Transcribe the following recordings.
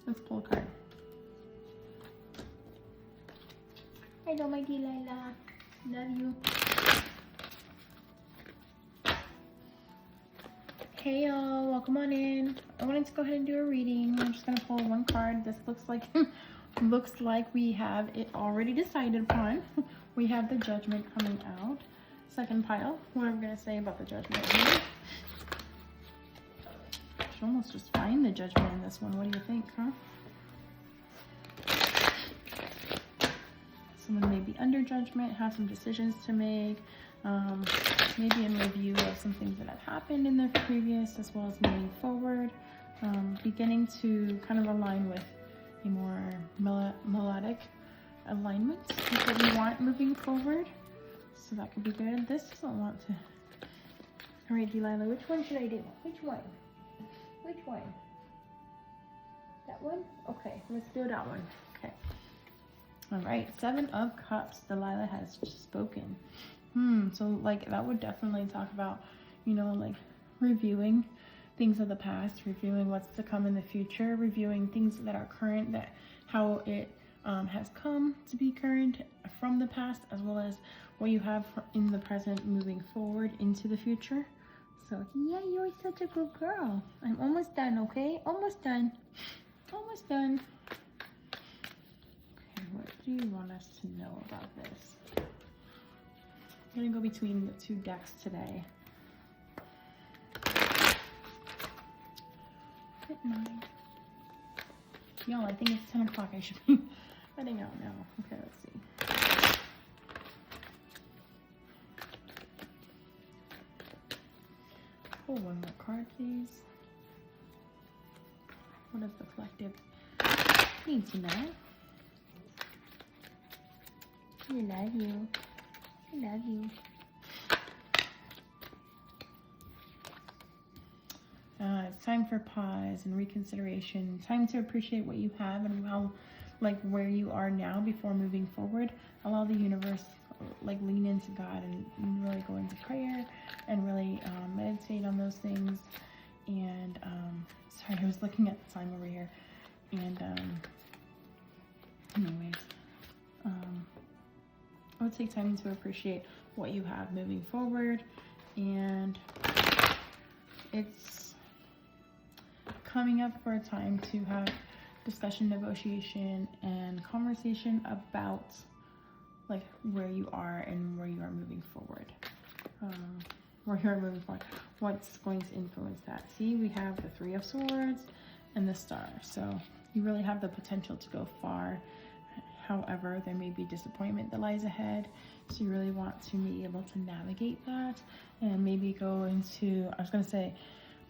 Let's pull a card. Hello, my Delilah. Love you. Hey y'all, welcome on in. I wanted to go ahead and do a reading. I'm just gonna pull one card. This looks like we have it already decided upon. We have the Judgment coming out. Second pile. What am I gonna say about the Judgment here? I should almost just find the Judgment in this one. What do you think, huh? Someone may be under judgment, have some decisions to make, maybe in review of some things that have happened in the previous, as well as moving forward, beginning to kind of align with a more melodic alignment with what we want moving forward. So that could be good. This doesn't want to. All right, Delilah, which one should I do? Which one? Which one? That one? Okay, let's do that one. Okay. All right, 7 of Cups. Delilah has spoken. So like that would definitely talk about, you know, like reviewing things of the past, reviewing what's to come in the future, reviewing things that are current, that how it has come to be current from the past, as well as what you have in the present moving forward into the future. So yeah, you're such a good girl. I'm almost done, okay? Almost done. Almost done. What do you want us to know about this? I'm gonna go between the 2 decks today. At 9. Y'all, I think it's 10 o'clock. I should be heading out now. Okay, let's see. Pull one more card, please. What does the collective need to know? I love you. I love you. It's time for pause and reconsideration. Time to appreciate what you have and how, like, where you are now before moving forward. Allow the universe, like, lean into God and really go into prayer and really meditate on those things. And sorry, I was looking at the time over here. And anyways, I would take time to appreciate what you have moving forward, and it's coming up for a time to have discussion, negotiation, and conversation about like where you are and where you are moving forward. What's going to influence that? See, we have the 3 of Swords and the Star, so you really have the potential to go far. However, there may be disappointment that lies ahead, so you really want to be able to navigate that and maybe go into, I was going to say,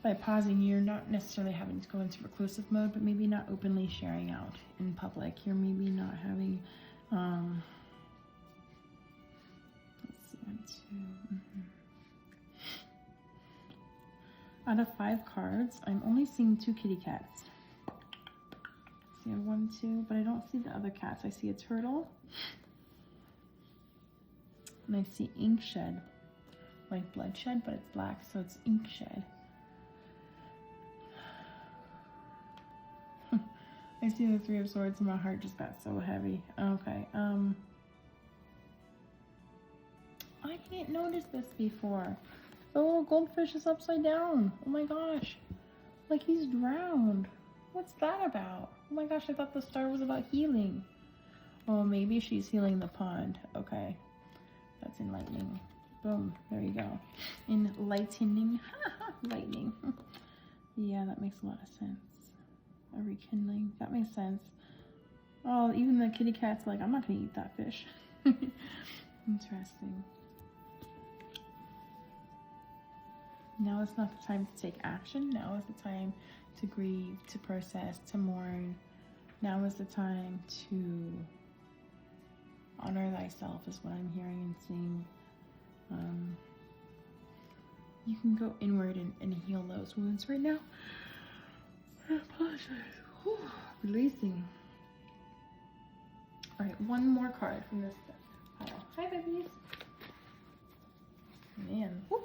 by pausing, you're not necessarily having to go into reclusive mode, but maybe not openly sharing out in public. You're maybe not having, let's see, 1, 2, Out of 5 cards, I'm only seeing 2 kitty cats. See a 1, 2, but I don't see the other cats. I see a turtle, and I see ink shed, like bloodshed, but it's black, so it's ink shed. I see the 3 of Swords, and my heart just got so heavy. Okay, I didn't notice this before. The little goldfish is upside down. Oh my gosh, like he's drowned. What's that about? Oh my gosh, I thought the star was about healing. Oh, maybe she's healing the pond. Okay, that's enlightening. Boom, there you go. Enlightening. Lightning. Yeah, that makes a lot of sense. A rekindling. That makes sense. Oh, even the kitty cat's like, I'm not gonna eat that fish. Interesting. Now is not the time to take action. Now is the time to grieve, to process, to mourn. Now is the time to honor thyself is what I'm hearing and seeing. You can go inward and heal those wounds right now. I apologize. Whew. Releasing. All right, one more card from this pile. Hi, babies. Man, whew.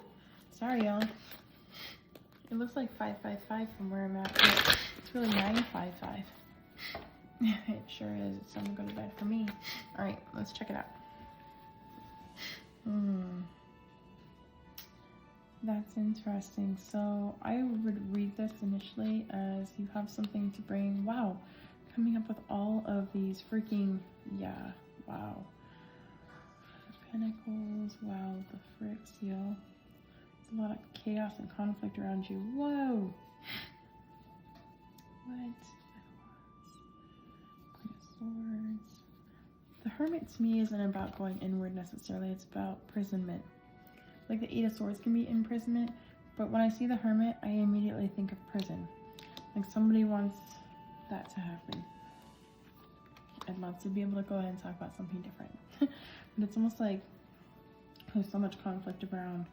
Sorry, y'all. It looks like 555 from where I'm at. But it's really 955. It sure is. It's time to go to bed for me. All right, let's check it out. That's interesting. So I would read this initially as you have something to bring. Wow, coming up with all of these freaking, yeah, wow. Pentacles, wow, the firt seal. There's a lot of chaos and conflict around you. Whoa. What? Queen of Swords. The Hermit to me isn't about going inward necessarily. It's about imprisonment. Like the Eight of Swords can be imprisonment, but when I see the Hermit, I immediately think of prison. Like somebody wants that to happen. I'd love to be able to go ahead and talk about something different. But it's almost like there's so much conflict around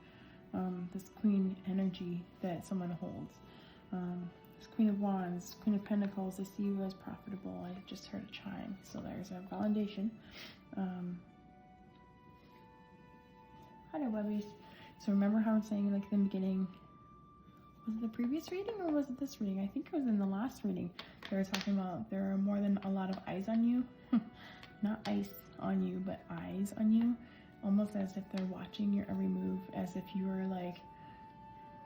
this Queen energy that someone holds. This Queen of Wands, Queen of Pentacles, I see you as profitable. I just heard a chime, so there's a validation. Hi there, Webbies. So remember how I was saying like in the beginning, was it the previous reading or was it this reading? I think it was in the last reading. They were talking about there are more than a lot of eyes on you. Not ice on you, but eyes on you. Almost as if they're watching your every move, as if you were like,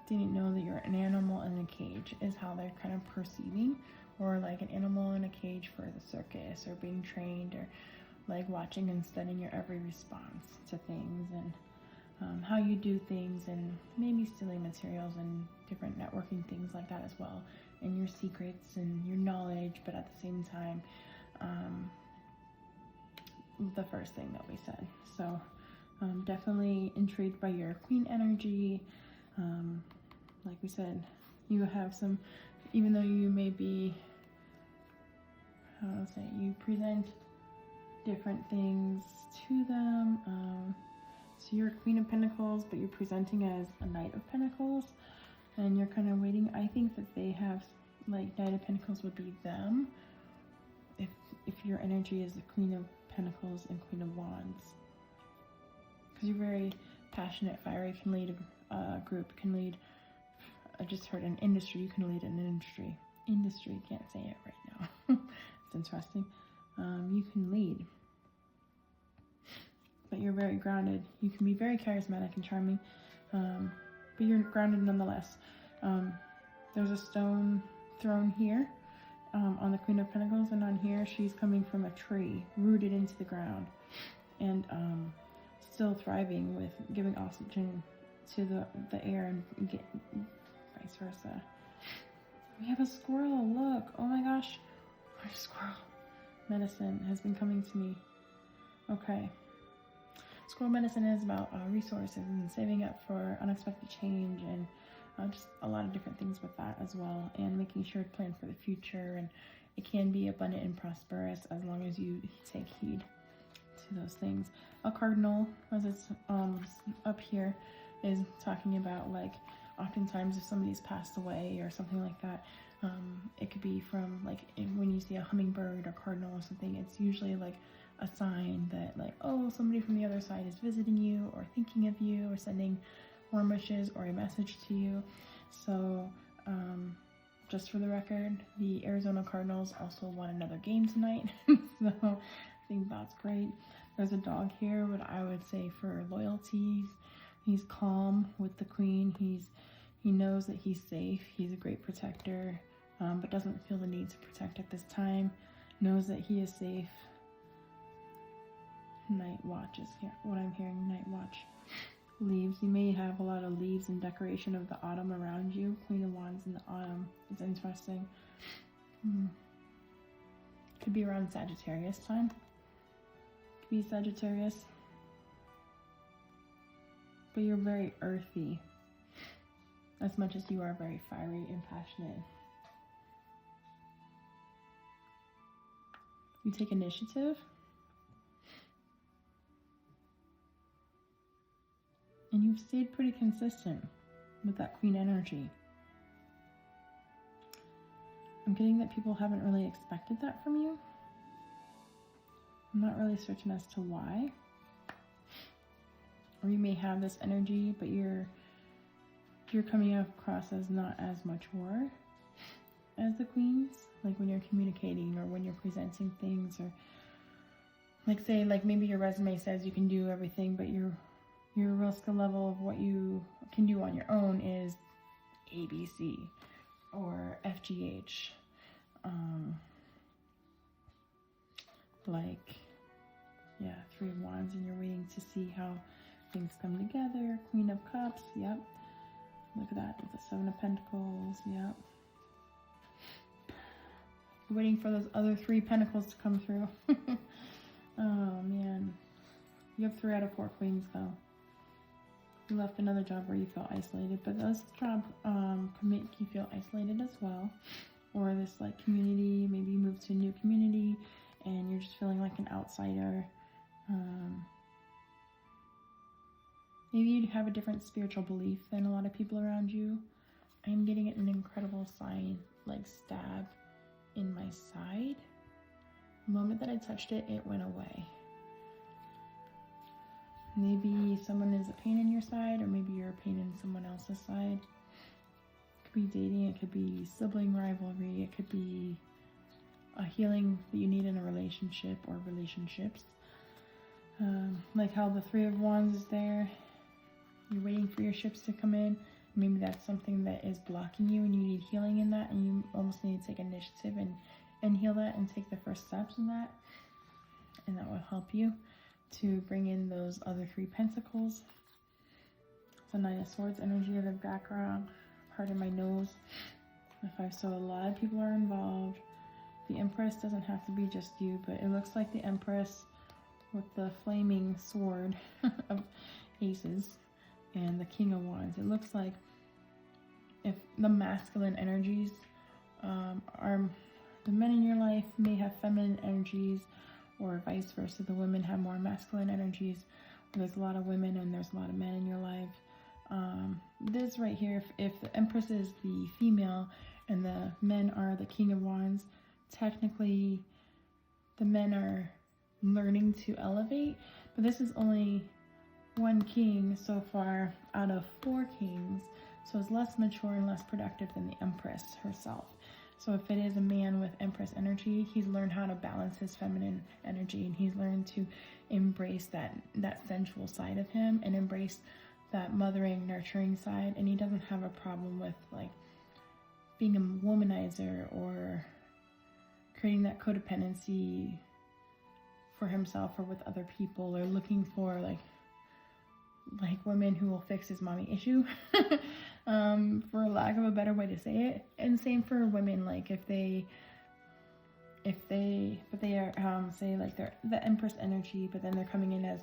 didn't know that you're an animal in a cage, is how they're kind of perceiving. Or like an animal in a cage for the circus, or being trained, or like watching and studying your every response to things, and how you do things, and maybe stealing materials and different networking things like that as well, and your secrets and your knowledge, but at the same time, the first thing that we said. So definitely intrigued by your Queen energy. Like we said, you have some, even though you may be, how do I say, you present different things to them. So you're a Queen of Pentacles, but you're presenting as a Knight of Pentacles, and you're kind of waiting. I think that they have, like, Knight of Pentacles would be them, if your energy is the Queen of Pentacles and Queen of Wands, because you're very passionate, fiery, can lead a group, can lead, I just heard an industry, you can lead an industry, can't say it right now. It's interesting. You can lead, but you're very grounded. You can be very charismatic and charming, but you're grounded nonetheless. There's a stone thrown here on the Queen of Pentacles, and on here she's coming from a tree, rooted into the ground, and still thriving with giving oxygen to the air, and vice versa. We have a squirrel, look, oh my gosh, our squirrel. Medicine has been coming to me. Okay. Squirrel medicine is about resources and saving up for unexpected change, and just a lot of different things with that as well, and making sure to plan for the future, and it can be abundant and prosperous as long as you take heed to those things. A cardinal, as it's up here, is talking about, like, oftentimes if somebody's passed away or something like that, it could be from, like, when you see a hummingbird or cardinal or something, it's usually like a sign that, like, oh, somebody from the other side is visiting you or thinking of you or sending warm wishes or a message to you. So just for the record, the Arizona Cardinals also won another game tonight. So I think that's great. There's a dog here, but I would say for loyalty, he's calm with the Queen. He knows that he's safe. He's a great protector, but doesn't feel the need to protect at this time. Knows that he is safe. Night watch is here. What I'm hearing, night watch. Leaves. You may have a lot of leaves and decoration of the autumn around you. Queen of Wands in the autumn. It's interesting. Could be around Sagittarius time. Could be Sagittarius. But you're very earthy, as much as you are very fiery and passionate. You take initiative. And you've stayed pretty consistent with that Queen energy. I'm getting that people haven't really expected that from you. I'm not really certain as to why. Or you may have this energy, but you're coming across as not as much war as the Queens. like when you're communicating or when you're presenting things, or like say like maybe your resume says you can do everything, but your real skill level of what you can do on your own is ABC or FGH. Like, yeah, 3 of Wands, and you're waiting to see how things come together. Queen of Cups, yep. Look at that, with the 7 of Pentacles, yep. Waiting for those other 3 Pentacles to come through. Oh, man. You have 3 out of 4 Queens, though. You left another job where you felt isolated, but this job can make you feel isolated as well. Or this, like, community, maybe you moved to a new community, and you're just feeling like an outsider. Maybe you have a different spiritual belief than a lot of people around you. I'm getting an incredible sign, like stab in my side. The moment that I touched it, it went away. Maybe someone is a pain in your side, or maybe you're a pain in someone else's side. It could be dating, it could be sibling rivalry, it could be a healing that you need in a relationship or relationships. Like how the 3 of Wands is there. You're waiting for your ships to come in. Maybe that's something that is blocking you and you need healing in that, and you almost need to take initiative and heal that and take the first steps in that. And that will help you to bring in those other 3 Pentacles. The 9 of Swords energy in the background. Heart in my nose. So a lot of people are involved. The Empress doesn't have to be just you, but it looks like the Empress with the flaming sword of aces and the King of Wands. It looks like if the masculine energies are, the men in your life may have feminine energies, or vice versa. The women have more masculine energies. There's a lot of women and there's a lot of men in your life. This right here, if the Empress is the female and the men are the King of Wands, technically the men are learning to elevate, but this is only 1 king so far out of 4 kings, so it's less mature and less productive than the Empress herself. So if it is a man with Empress energy, he's learned how to balance his feminine energy, and he's learned to embrace that sensual side of him and embrace that mothering, nurturing side, and he doesn't have a problem with like being a womanizer or creating that codependency for himself or with other people, or looking for like women who will fix his mommy issue, for lack of a better way to say it. And same for women, like if they are say like they're the Empress energy, but then they're coming in as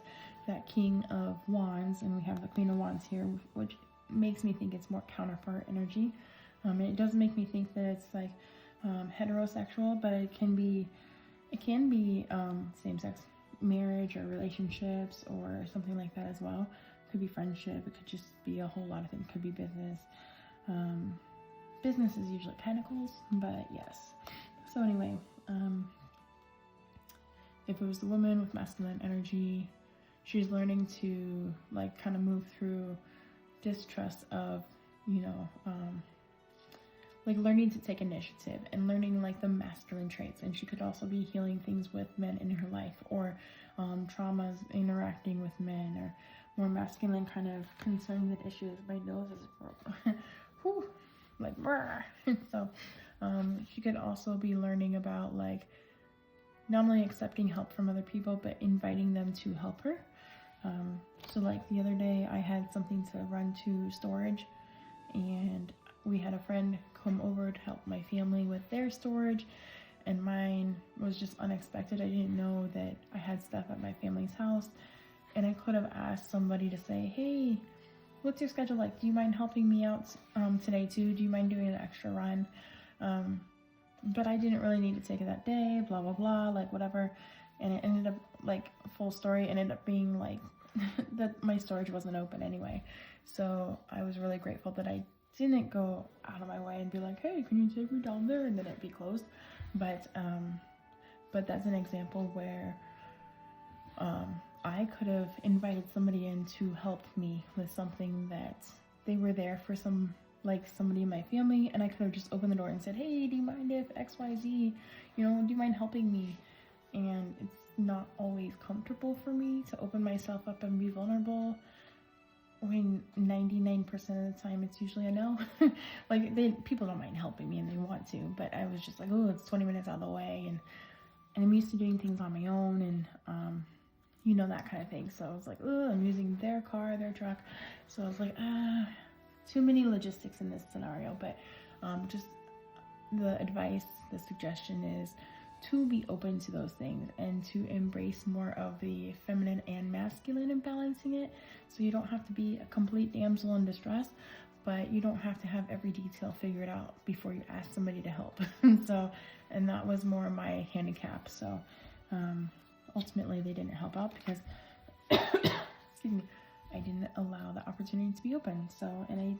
that King of Wands, and we have the Queen of Wands here, which makes me think it's more counterpart energy. And it does make me think that it's like heterosexual, but it can be same-sex marriage or relationships or something like that as well. It could be friendship. It could just be a whole lot of things. It could be business. Business is usually pentacles, but yes. So anyway, if it was the woman with masculine energy, she's learning to like kind of move through distrust of, like learning to take initiative and learning like the masculine traits. And she could also be healing things with men in her life, or traumas interacting with men, or more masculine kind of concerns and issues. My nose is whew, like so she could also be learning about like not only accepting help from other people, but inviting them to help her. So like the other day I had something to run to storage, and we had a friend come over to help my family with their storage, and mine was just unexpected. I didn't know that I had stuff at my family's house, and I could have asked somebody to say, hey, what's your schedule like? Do you mind helping me out today too? Do you mind doing an extra run? But I didn't really need to take it that day, blah, blah, blah, like whatever. And it ended up like full story, ended up being like that my storage wasn't open anyway. So I was really grateful that I didn't go out of my way and be like, hey, can you take me down there? And then it'd be closed. But that's an example where I could have invited somebody in to help me with something that they were there for some like somebody in my family, and I could have just opened the door and said, hey, do you mind if XYZ, you know, do you mind helping me? And it's not always comfortable for me to open myself up and be vulnerable when 99% of the time it's usually a no. Like, people don't mind helping me and they want to, but I was just like, oh, it's 20 minutes out of the way, and I'm used to doing things on my own, and you know, that kind of thing. So I was like, oh, I'm using their car, their truck. So I was like, too many logistics in this scenario. But just the advice, the suggestion is to be open to those things and to embrace more of the feminine and masculine in balancing it. So you don't have to be a complete damsel in distress, but you don't have to have every detail figured out before you ask somebody to help. And that was more my handicap. So ultimately they didn't help out because excuse me, I didn't allow the opportunity to be open. So, and I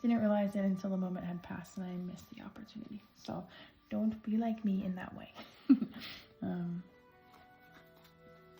didn't realize it until the moment had passed and I missed the opportunity. So don't be like me in that way.